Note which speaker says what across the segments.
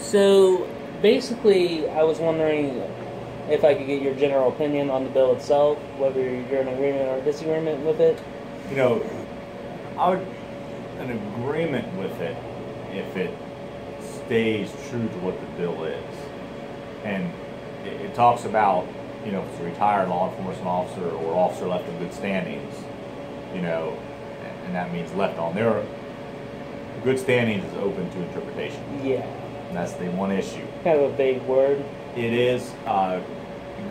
Speaker 1: So, basically, I was wondering if I could get your general opinion on the bill itself, whether you're in agreement or disagreement with it.
Speaker 2: You know, I would an agreement with it if it stays true to what the bill is. And it talks about, you know, if it's a retired law enforcement officer or officer left in good standings, you know, and that means left on. There are, good standings is open to interpretation.
Speaker 1: Yeah.
Speaker 2: And that's the one issue.
Speaker 1: Kind of a vague word.
Speaker 2: It is.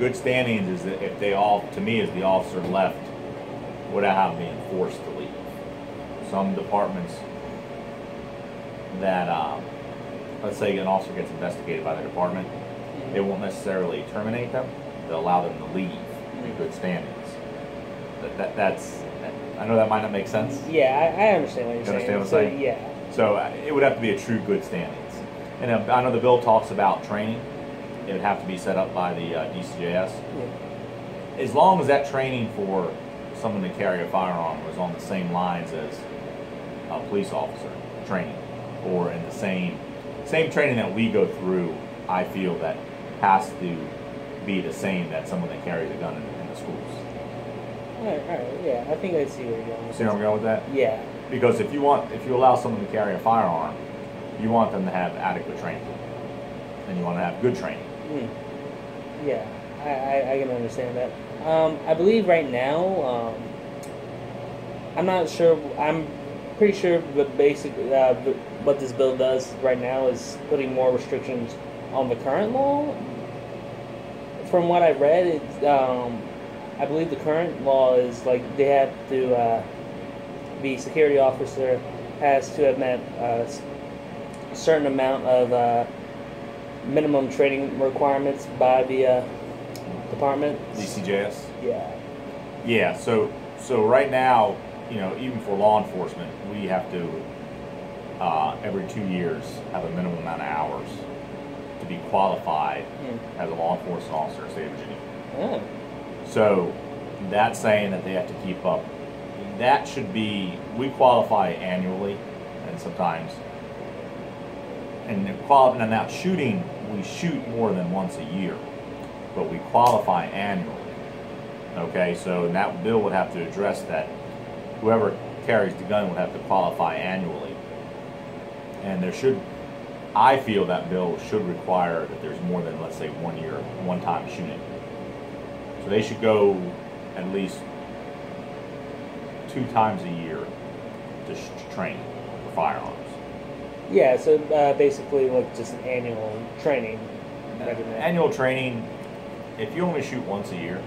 Speaker 2: Good standings is that if they all, to me, is the officer left without being forced to leave. Some departments that, let's say an officer gets investigated by the department, they won't necessarily terminate them. They'll allow them to leave in good standings. That's. I know that might not make sense.
Speaker 1: Yeah, I understand what you're saying.
Speaker 2: Understand what I'm saying?
Speaker 1: Yeah.
Speaker 2: So it would have to be a true good standings. And I know the bill talks about training. It would have to be set up by the DCJS.
Speaker 1: Yeah.
Speaker 2: As long as that training for someone to carry a firearm was on the same lines as a police officer training, or in the same training that we go through, I feel that has to be the same that someone that carries a gun in the schools.
Speaker 1: All right, yeah, I think I see where you're going.
Speaker 2: See where I'm going with that?
Speaker 1: Yeah.
Speaker 2: Because if you allow someone to carry a firearm, you want them to have adequate training, and you want to have good training.
Speaker 1: Yeah, I can understand that. I believe right now, I'm not sure. I'm pretty sure the basic what this bill does right now is putting more restrictions on the current law. From what I read, I believe the current law is like they have to the security officer has to have met a certain amount of minimum training requirements by the department.
Speaker 2: DCJS?
Speaker 1: Yeah.
Speaker 2: Yeah, so right now, you know, even for law enforcement, we have to, every 2 years, have a minimum amount of hours to be qualified as a law enforcement officer in the state of Virginia.
Speaker 1: Oh.
Speaker 2: So that's saying that they have to keep up. That should be, we qualify annually, and sometimes, and now shooting, we shoot more than once a year, but we qualify annually. Okay, so that bill would have to address that. Whoever carries the gun would have to qualify annually. And there should, I feel that bill should require that there's more than, let's say, 1 year, one time shooting. So they should go at least 2 times a year to train for firearms.
Speaker 1: Yeah, so basically like just an annual training regimen.
Speaker 2: Annual training, if you only shoot once a year,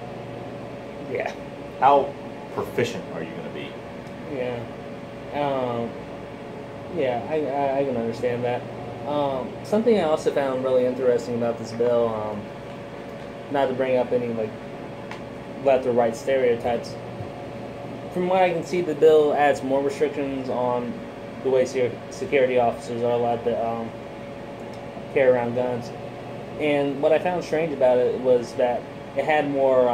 Speaker 1: yeah.
Speaker 2: How proficient are you going to be?
Speaker 1: Yeah. Yeah, I can understand that. Something I also found really interesting about this bill, not to bring up any like left or right stereotypes. From what I can see, the bill adds more restrictions on the way security officers are allowed to carry around guns. And what I found strange about it was that it had more,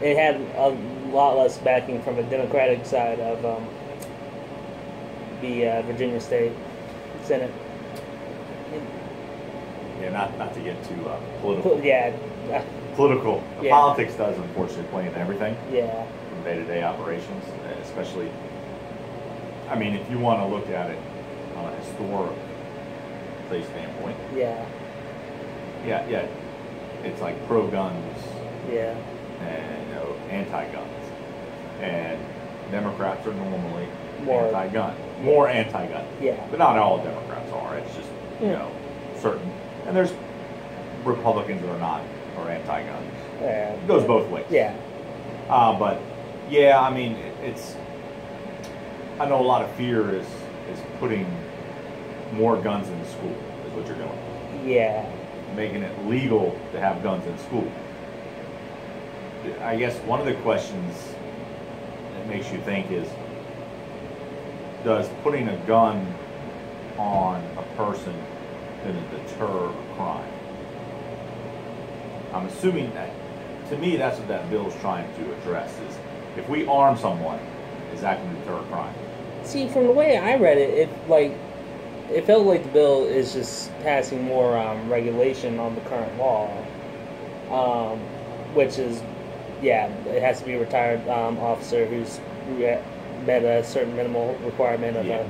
Speaker 1: it had a lot less backing from the Democratic side of the Virginia State Senate.
Speaker 2: Yeah, not to get too political.
Speaker 1: Yeah.
Speaker 2: Political.
Speaker 1: Yeah.
Speaker 2: Politics does, unfortunately, play into everything.
Speaker 1: Yeah.
Speaker 2: In day-to-day operations, especially. I mean, if you want to look at it on a historic standpoint.
Speaker 1: Yeah.
Speaker 2: Yeah. It's like pro-guns.
Speaker 1: Yeah.
Speaker 2: And anti-guns. And Democrats are normally
Speaker 1: More
Speaker 2: anti-gun. More anti-gun.
Speaker 1: Yeah.
Speaker 2: But not all Democrats are. It's just, you know, certain. And there's Republicans that are anti-gun.
Speaker 1: Yeah.
Speaker 2: It goes both ways.
Speaker 1: Yeah.
Speaker 2: But yeah, I mean, I know a lot of fear is putting more guns in the school is what you're doing.
Speaker 1: Yeah.
Speaker 2: Making it legal to have guns in school. I guess one of the questions that makes you think is, does putting a gun on a person going to deter a crime? I'm assuming that, to me, that's what that bill is trying to address, is if we arm someone, is that going to deter a crime?
Speaker 1: See, from the way I read it, it felt like the bill is just passing more regulation on the current law, which is, yeah, it has to be a retired officer who met a certain minimal requirement of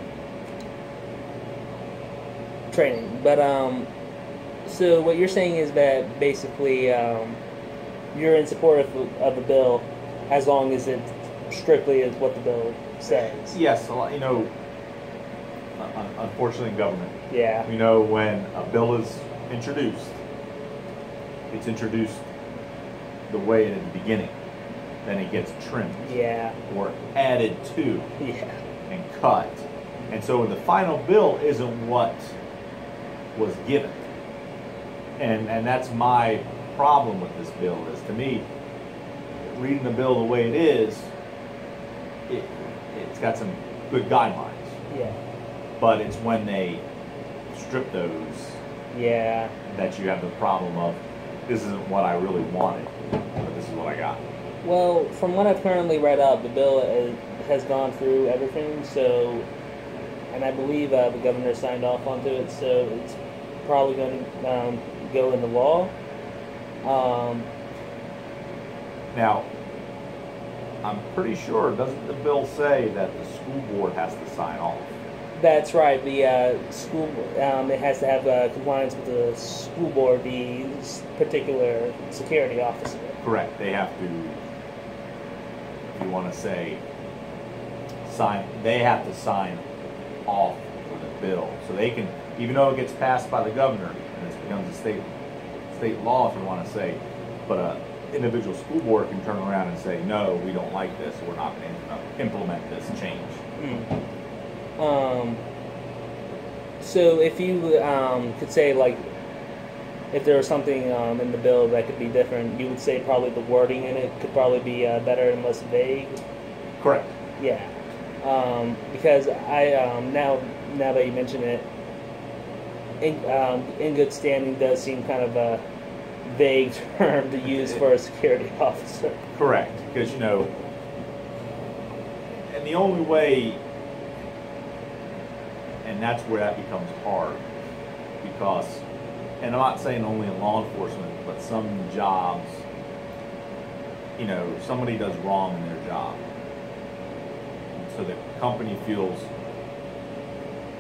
Speaker 1: training. But so what you're saying is that basically you're in support of the bill as long as it strictly is what the bill says.
Speaker 2: Yes, you know, unfortunately in government,
Speaker 1: Yeah.
Speaker 2: you know, when a bill is introduced, it's introduced the way in the beginning, then it gets trimmed.
Speaker 1: Yeah.
Speaker 2: Or added to.
Speaker 1: Yeah.
Speaker 2: And cut. And so the final bill isn't what was given. And that's my problem with this bill, is to me, reading the bill the way it is, it's got some good guidelines.
Speaker 1: Yeah.
Speaker 2: But it's when they strip those,
Speaker 1: Yeah,
Speaker 2: that you have the problem of, this isn't what I really wanted, but this is what I got.
Speaker 1: well, from what I've currently read up, the bill has gone through everything, so, and I believe the governor signed off onto it, so it's probably going to go into law.
Speaker 2: Now, I'm pretty sure, doesn't the bill say that the school board has to sign off?
Speaker 1: That's right. The school it has to have compliance with the school board, the particular security officer.
Speaker 2: Correct. They have to, if you want to say, sign. They have to sign off for the bill, so they can, even though it gets passed by the governor and it becomes a state law, if you want to say, but a individual school board can turn around and say, no, we don't like this. We're not going to implement this change.
Speaker 1: So if you could say, like, if there was something in the bill that could be different, you would say probably the wording in it could probably be better and less vague.
Speaker 2: Correct.
Speaker 1: Yeah. Because I now that you mention it, in good standing does seem kind of a vague term to use for a security officer.
Speaker 2: Correct. Because, you know, and the only way, and that's where that becomes hard, because, and I'm not saying only in law enforcement, but some jobs, you know, somebody does wrong in their job. So the company feels,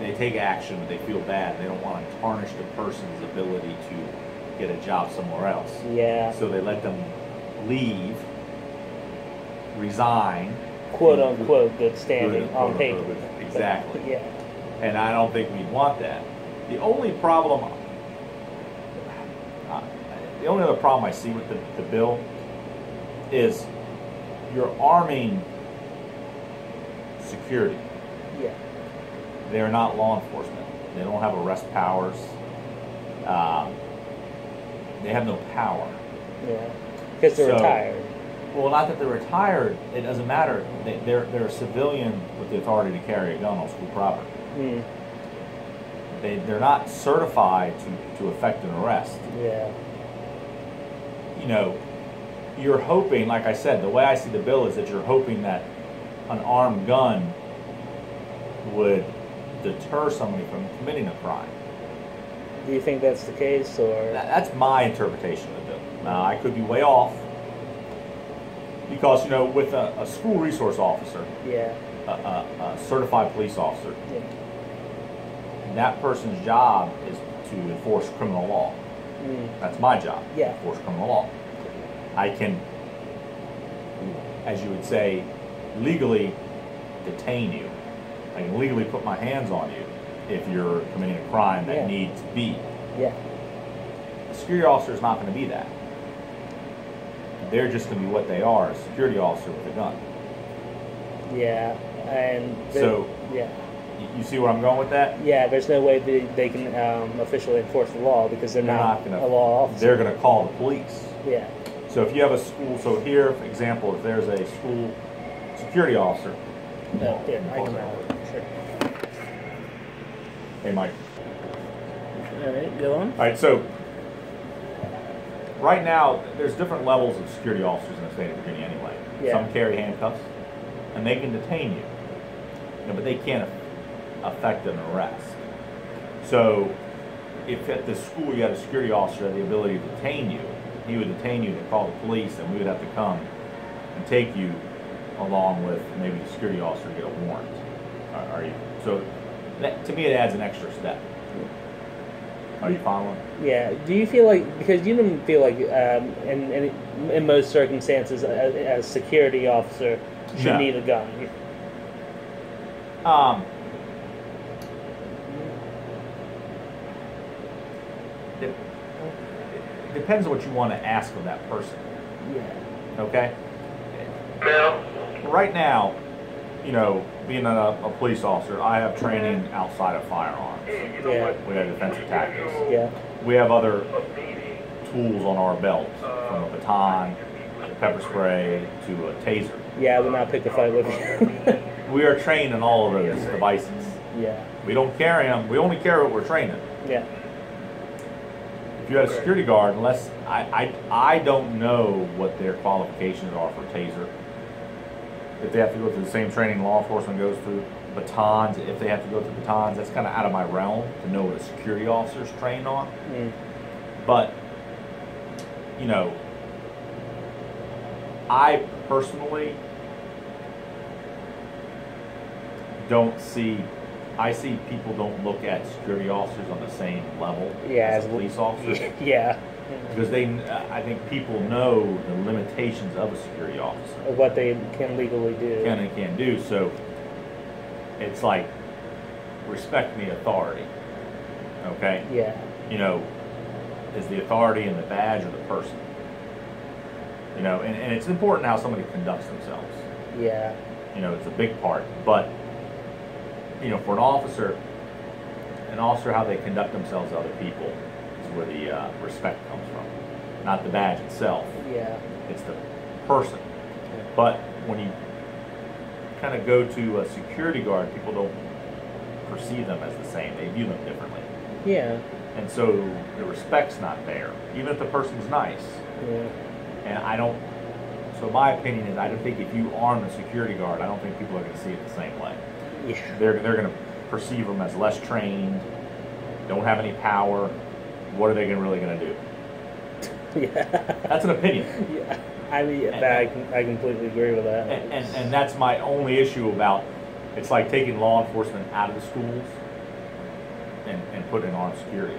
Speaker 2: they take action, but they feel bad. They don't want to tarnish the person's ability to get a job somewhere else.
Speaker 1: Yeah.
Speaker 2: So they let them leave, resign.
Speaker 1: Quote unquote good standing on paper.
Speaker 2: Exactly.
Speaker 1: But, yeah.
Speaker 2: And I don't think we'd want that. The only problem, the only other problem I see with the bill is you're arming security.
Speaker 1: Yeah.
Speaker 2: They're not law enforcement. They don't have arrest powers. They have no power.
Speaker 1: Yeah. Because they're retired.
Speaker 2: Well, not that they're retired. It doesn't matter. They're a civilian with the authority to carry a gun on school property. They're not certified to effect an arrest.
Speaker 1: Yeah.
Speaker 2: You know, you're hoping, like I said, the way I see the bill is that you're hoping that an armed gun would deter somebody from committing a crime.
Speaker 1: Do you think that's the case, or?
Speaker 2: That's my interpretation of the bill. Now, I could be way off, because, you know, with a school resource officer,
Speaker 1: Yeah.
Speaker 2: a certified police officer,
Speaker 1: Yeah.
Speaker 2: that person's job is to enforce criminal law. That's my job,
Speaker 1: Yeah.
Speaker 2: enforce criminal law. I can, as you would say, legally detain you. I can legally put my hands on you if you're committing a crime that
Speaker 1: Yeah.
Speaker 2: needs to be.
Speaker 1: Yeah.
Speaker 2: A security officer is not going to be that. They're just going to be what they are, a security officer with a gun.
Speaker 1: Yeah. And
Speaker 2: So,
Speaker 1: yeah.
Speaker 2: you see where I'm going with that?
Speaker 1: Yeah, there's no way they can officially enforce the law because they're not
Speaker 2: gonna,
Speaker 1: a law officer.
Speaker 2: They're going to call the police.
Speaker 1: Yeah.
Speaker 2: So if you have a school, so here, for example, if there's a school security officer.
Speaker 1: No, yeah, I can sure.
Speaker 2: Hey, Mike.
Speaker 1: All right, go on.
Speaker 2: All right, so right now, there's different levels of security officers in the state of Virginia anyway.
Speaker 1: Yeah.
Speaker 2: Some carry handcuffs, and they can detain you. But they can't affect an arrest. So if at the school you had a security officer that had the ability to detain you, he would detain you and call the police, and we would have to come and take you along with maybe the security officer to get a warrant. Are you? So that, to me, it adds an extra step. Are you following?
Speaker 1: Yeah. Do you feel like, because you didn't feel like in most circumstances a security officer should need a gun?
Speaker 2: It depends on what you want to ask of that person.
Speaker 1: Yeah.
Speaker 2: Okay? Right now, you know, being a police officer, I have training outside of firearms.
Speaker 1: Yeah.
Speaker 2: We have defensive tactics.
Speaker 1: Yeah.
Speaker 2: We have other tools on our belt, from a baton, to pepper spray, to a taser.
Speaker 1: Yeah, I would not pick a fight with you.
Speaker 2: We are trained in all of those devices.
Speaker 1: Yeah.
Speaker 2: We don't carry them. We only carry what we're trained in.
Speaker 1: Yeah.
Speaker 2: If you had a security guard, unless I don't know what their qualifications are for taser. If they have to go through the same training law enforcement goes through, batons, if they have to go through batons, that's kind of out of my realm to know what a security officer's trained on. But, you know, I personally don't see, I see people don't look at security officers on the same level as police officers.
Speaker 1: Yeah.
Speaker 2: Because I think people know the limitations of a security officer.
Speaker 1: Of what they can legally do.
Speaker 2: Can and can't do. So it's like, respect the authority. Okay?
Speaker 1: Yeah.
Speaker 2: You know, is the authority in the badge or the person? You know, and it's important how somebody conducts themselves.
Speaker 1: Yeah.
Speaker 2: You know, it's a big part. But, you know, for an officer, how they conduct themselves to other people is where the respect comes from. Not the badge itself.
Speaker 1: Yeah.
Speaker 2: It's the person.
Speaker 1: Yeah.
Speaker 2: But when you kind of go to a security guard, people don't perceive them as the same. They view them differently.
Speaker 1: Yeah.
Speaker 2: And so the respect's not there, even if the person's nice.
Speaker 1: Yeah.
Speaker 2: And I don't, so my opinion is I don't think if you arm a security guard, I don't think people are going to see it the same way.
Speaker 1: Yeah.
Speaker 2: They're going to perceive them as less trained, don't have any power. What are they really going to do?
Speaker 1: Yeah.
Speaker 2: That's an opinion.
Speaker 1: Yeah. I mean, I completely agree with that.
Speaker 2: And that's my only issue about, it's like taking law enforcement out of the schools and putting in armed security.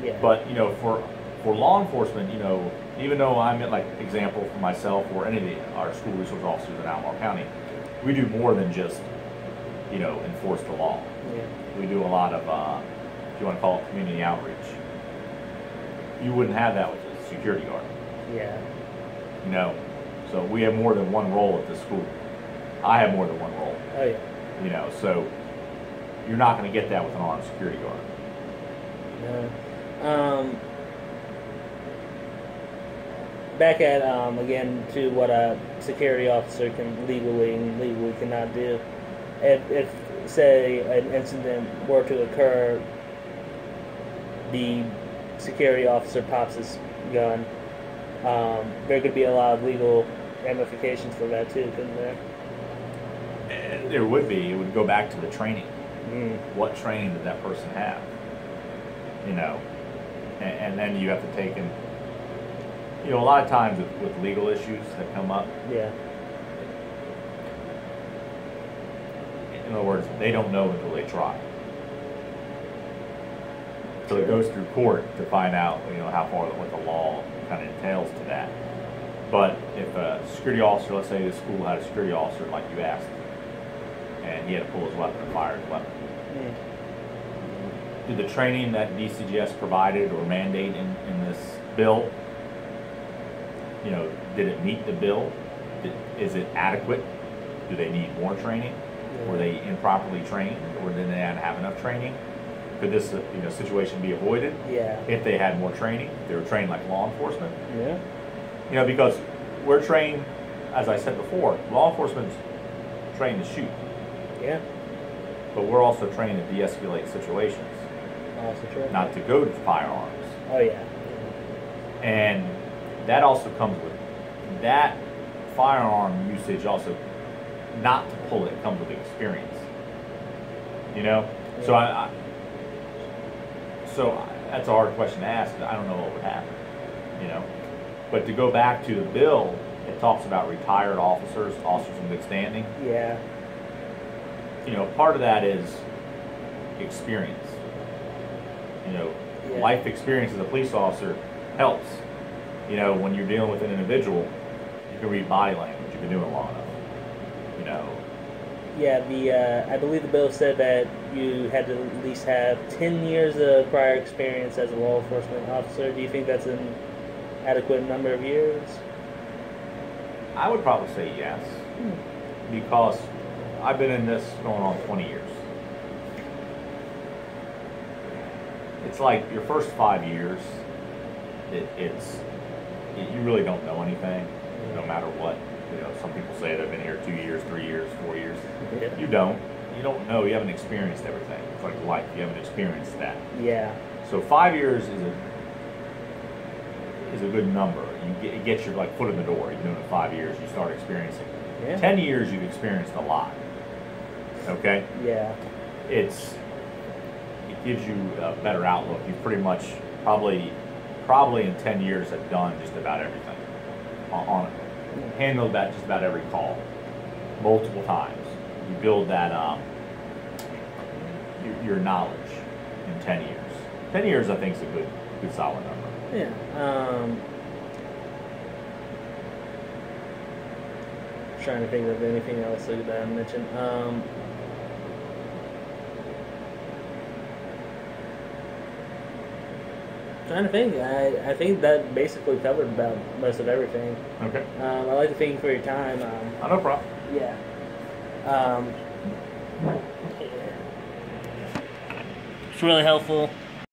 Speaker 1: Yeah.
Speaker 2: But, you know, for law enforcement, you know, even though I'm like example for myself or any of our school resource officers in Albemarle County, we do more than just, you know, enforce the law.
Speaker 1: Yeah.
Speaker 2: We do a lot of, if you want to call it community outreach. You wouldn't have that with a security guard.
Speaker 1: Yeah.
Speaker 2: You know, so we have more than one role at the school. I have more than one role.
Speaker 1: Oh yeah.
Speaker 2: You know, so you're not going to get that with an armed security guard.
Speaker 1: No. Back at again to what a security officer can legally and legally cannot do. If say an incident were to occur, the security officer pops his gun. There could be a lot of legal ramifications for that too, couldn't there?
Speaker 2: There would be. It would go back to the training.
Speaker 1: Mm.
Speaker 2: What training did that person have? You know, and then you have to take in. You know, a lot of times with legal issues that come up.
Speaker 1: Yeah.
Speaker 2: In other words, they don't know until they try. So it goes through court to find out, you know, how far what the law kind of entails to that. But if a security officer, let's say the school had a security officer like you asked, and he had to pull his weapon and fire his weapon. Did the training that DCGS provided or mandate in this bill, you know, did it meet the bill? Is it adequate? Do they need more training? Were they improperly trained, or did they not have enough training? Could this situation be avoided?
Speaker 1: Yeah.
Speaker 2: If they had more training, they were trained like law enforcement.
Speaker 1: Yeah.
Speaker 2: You know, because we're trained, as I said before, law enforcement's trained to shoot.
Speaker 1: Yeah.
Speaker 2: But we're also trained to de-escalate situations.
Speaker 1: Also true.
Speaker 2: Not to go to firearms.
Speaker 1: Oh yeah.
Speaker 2: And that also comes with that firearm usage also, not to pull it, comes with experience. You know? Yeah. So So that's a hard question to ask. I don't know what would happen, you know. But to go back to the bill, it talks about retired officers, officers in good standing.
Speaker 1: Yeah.
Speaker 2: You know, part of that is experience. You know, life experience as a police officer helps. You know, when you're dealing with an individual, you can read body language. You've been doing it long enough. You know.
Speaker 1: Yeah, I believe the bill said that you had to at least have 10 years of prior experience as a law enforcement officer. Do you think that's an adequate number of years?
Speaker 2: I would probably say yes, because I've been in this going on 20 years. It's like your first 5 years, you really don't know anything, no matter what. You know, some people say they've been here 2 years, 3 years, 4 years.
Speaker 1: Yeah.
Speaker 2: You don't. You don't know. You haven't experienced everything. It's like life. You haven't experienced that.
Speaker 1: Yeah.
Speaker 2: So 5 years is a good number. It gets your like foot in the door. You're doing it 5 years. You start experiencing.
Speaker 1: Yeah.
Speaker 2: 10 years, you've experienced a lot. Okay.
Speaker 1: Yeah.
Speaker 2: It gives you a better outlook. You pretty much probably in 10 years have done just about everything on it. Handled about just about every call multiple times. You build that your knowledge in 10 years. 10 years, I think, is a good solid number.
Speaker 1: Yeah. Trying to think of anything else that I mentioned. Trying to think. I think that basically covered about most of everything.
Speaker 2: Okay.
Speaker 1: I'd like to thank you for your time.
Speaker 2: No problem.
Speaker 1: Yeah. It's really helpful.